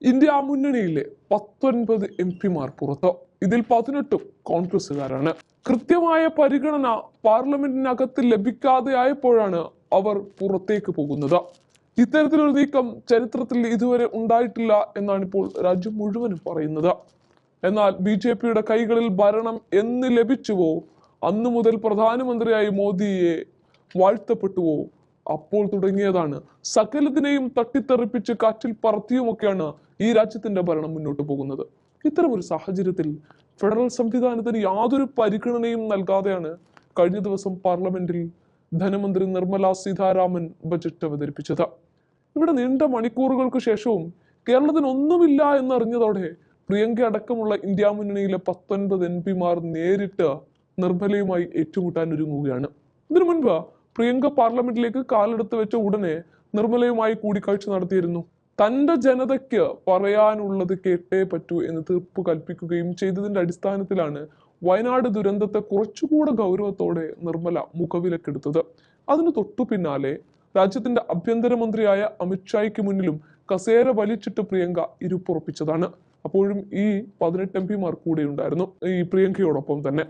India മുന്നണിയിലെ 19 MP-മാർ പുറത്ത്. ഇതിൽ 18 കോൺഗ്രസുകാരാണ്. കൃത്യമായ പരിഗണന പാർലമെന്റിനകത്ത് ലഭിക്കാതെ ആയപ്പോഴാണ് അവർ പുറത്തേക്ക് പോകുന്നത്. ഇത്തരത്തിലൊരു നീക്കം ചരിത്രത്തിൽ ഇതുവരെ ഉണ്ടായിട്ടില്ല എന്നാണ് ഇപ്പോൾ രാജ്യം മുഴുവനും പറയുന്നത്. എന്നാൽ BJP-യുടെ കൈകളിൽ ഭരണം എന്ന് ലഭിച്ചുവോ അന്നു മുതൽ പ്രധാനമന്ത്രിയായി മോദിയെ വാഴ്ത്തപ്പെട്ടുവോ അപ്പോൾ തുടങ്ങിയതാണ് സകലത്തിനെയും തട്ടിത്തെറിപ്പിച്ച് കാറ്റിൽ പറത്തിയുമൊക്കെയാണ് ഈ രാജ്യത്തിന്റെ ഭരണം മുന്നോട്ട് പോകുന്നത്. ഇത്തരമൊരു സാഹചര്യത്തിൽ ഫെഡറൽ സംവിധാനത്തിന് യാതൊരു പരിഗണനയും നൽകാതെയാണ് കഴിഞ്ഞ ദിവസം പാർലമെന്റിൽ ധനമന്ത്രി നിർമ്മല സീതാരാമൻ ബജറ്റ് അവതരിപ്പിച്ചത്. ഇവിടെ നീണ്ട മണിക്കൂറുകൾക്ക് ശേഷവും കേരളത്തിന് ഒന്നുമില്ല എന്നറിഞ്ഞതോടെ പ്രിയങ്ക അടക്കമുള്ള ഇന്ത്യ മുന്നണിയിലെ 19 MP-മാർ നേരിട്ട് നിർമ്മലയുമായി ഏറ്റുമുട്ടാൻ ഒരുങ്ങുകയാണ്. ഇതിനു മുൻപ് പ്രിയങ്ക പാർലമെന്റിലേക്ക് കാലെടുത്ത് വെച്ച ഉടനെ നിർമ്മലയുമായി കൂടിക്കാഴ്ച നടത്തിയിരുന്നു. തന്റെ ജനതയ്ക്ക് പറയാനുള്ളത് കേട്ടേ പറ്റൂ എന്ന് തീർപ്പ് കൽപ്പിക്കുകയും ചെയ്തതിന്റെ അടിസ്ഥാനത്തിലാണ് വയനാട് ദുരന്തത്തെ കുറച്ചുകൂടെ ഗൗരവത്തോടെ നിർമ്മല മുഖവിലക്കെടുത്തത്. അതിന് തൊട്ടു പിന്നാലെ രാജ്യത്തിന്റെ ആഭ്യന്തരമന്ത്രിയായ അമിത്ഷായ്ക്ക് മുന്നിലും കസേര വലിച്ചിട്ട് പ്രിയങ്ക ഇരുപ്പുറപ്പിച്ചതാണ്. അപ്പോഴും ഈ 18 MP-മാർ കൂടെ ഉണ്ടായിരുന്നു ഈ പ്രിയങ്കയോടൊപ്പം തന്നെ.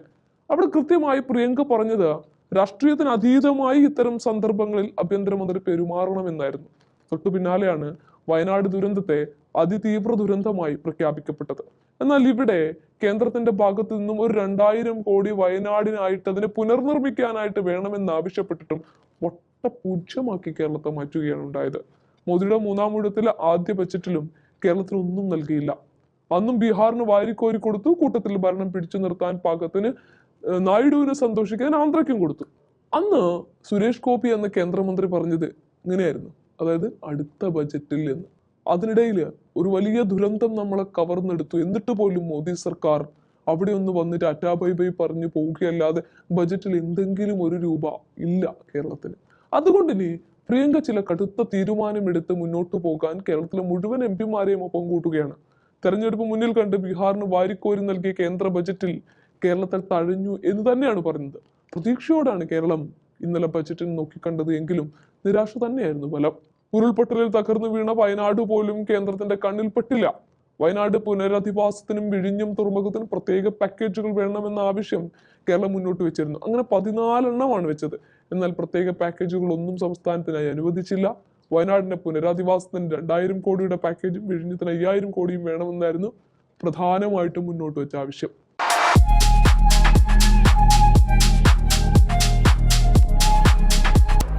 അവിടെ കൃത്യമായി പ്രിയങ്ക പറഞ്ഞത് രാഷ്ട്രീയത്തിന് അതീതമായി ഇത്തരം സന്ദർഭങ്ങളിൽ ആഭ്യന്തരമന്ത്രി പെരുമാറണമെന്നായിരുന്നു. തൊട്ടു പിന്നാലെയാണ് വയനാട് ദുരന്തത്തെ അതിതീവ്ര ദുരന്തമായി പ്രഖ്യാപിക്കപ്പെട്ടത്. എന്നാൽ ഇവിടെ കേന്ദ്രത്തിന്റെ ഭാഗത്തു നിന്നും ഒരു 2000 കോടി വയനാടിനായിട്ട് അതിനെ പുനർനിർമ്മിക്കാനായിട്ട് വേണമെന്ന് ആവശ്യപ്പെട്ടിട്ടും വട്ടപൂജ്യമാക്കി കേരളത്തെ മാറ്റുകയാണ് ഉണ്ടായത്. മോദിയുടെ 3ാം ഊഴത്തിലെ ആദ്യ ബജറ്റിലും കേരളത്തിന് ഒന്നും നൽകിയില്ല. അന്നും ബീഹാറിന് വാരിക്കോരി കൊടുത്തു. കൂട്ടത്തിൽ ഭരണം പിടിച്ചു നിർത്താൻ പാകത്തിന് നായിഡുവിനെ സന്തോഷിക്കാൻ ആന്ധ്രയ്ക്കും കൊടുത്തു. അന്ന് സുരേഷ് ഗോപി എന്ന കേന്ദ്രമന്ത്രി പറഞ്ഞത് ഇങ്ങനെയായിരുന്നു, അതായത് അടുത്ത ബജറ്റിൽ എന്ന്. അതിനിടയിൽ ഒരു വലിയ ദുരന്തം നമ്മളെ കവർന്നെടുത്തു. എന്നിട്ട് പോലും മോദി സർക്കാർ അവിടെ ഒന്ന് വന്നിട്ട് അറ്റാ ബൈ ബൈ പറഞ്ഞു പോവുകയല്ലാതെ ബജറ്റിൽ എന്തെങ്കിലും ഒരു രൂപ ഇല്ല കേരളത്തിന്. അതുകൊണ്ട് ഇനി പ്രിയങ്ക ചില കടുത്ത തീരുമാനമെടുത്ത് മുന്നോട്ട് പോകാൻ കേരളത്തിലെ മുഴുവൻ MP-മാരെയും ഒപ്പം കൂട്ടുകയാണ്. തെരഞ്ഞെടുപ്പ് മുന്നിൽ കണ്ട് ബീഹാറിന് വാരിക്കോരി നൽകിയ കേന്ദ്ര ബജറ്റിൽ കേരളത്തിൽ തഴഞ്ഞു എന്ന് തന്നെയാണ് പറയുന്നത്. പ്രതീക്ഷയോടാണ് കേരളം ഇന്നലെ ബജറ്റിന് നോക്കിക്കണ്ടത് എങ്കിലും നിരാശ തന്നെയായിരുന്നു ഫലം. ഉരുൾപൊട്ടലിൽ തകർന്നു വീണ വയനാട് പോലും കേന്ദ്രത്തിന്റെ കണ്ണിൽപ്പെട്ടില്ല. വയനാട് പുനരധിവാസത്തിനും വിഴിഞ്ഞം തുറമുഖത്തിനും പ്രത്യേക പാക്കേജുകൾ വേണമെന്ന ആവശ്യം കേരളം മുന്നോട്ട് വെച്ചിരുന്നു. അങ്ങനെ 14 എണ്ണമാണ് വെച്ചത്. എന്നാൽ പ്രത്യേക പാക്കേജുകൾ ഒന്നും സംസ്ഥാനത്തിനായി അനുവദിച്ചില്ല. വയനാടിന്റെ പുനരധിവാസത്തിന് 2000 കോടിയുടെ പാക്കേജും വിഴിഞ്ഞത്തിന് 5000 കോടിയും വേണമെന്നായിരുന്നു പ്രധാനമായിട്ടും മുന്നോട്ട് വെച്ച ആവശ്യം.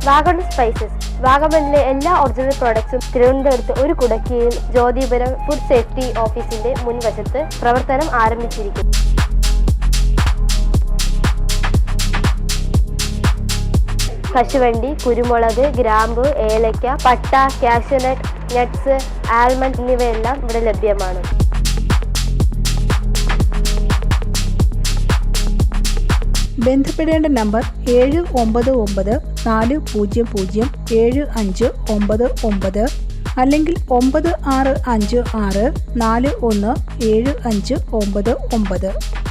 വാഗമൺ സ്പൈസസ് വാഗമണിലെ എല്ലാ ഒറിജിനൽ പ്രോഡക്ട്സും തിരുവനന്തപുരത്ത് ഒരു കുടക്കീഴിൽ ജ്യോതിപുരം ഫുഡ് സേഫ്റ്റി ഓഫീസിന്റെ മുൻവശത്ത് പ്രവർത്തനം ആരംഭിച്ചിരിക്കുന്നു. കശുവണ്ടി, കുരുമുളക്, ഗ്രാമ്പു, ഏലക്ക, പട്ട, കാഷ്യൂനട്ട്, നട്ട്സ്, ആൽമണ്ട് എന്നിവയെല്ലാം ഇവിടെ ലഭ്യമാണ്. ബന്ധപ്പെടേണ്ട നമ്പർ 7994007599 അല്ലെങ്കിൽ 9656417599.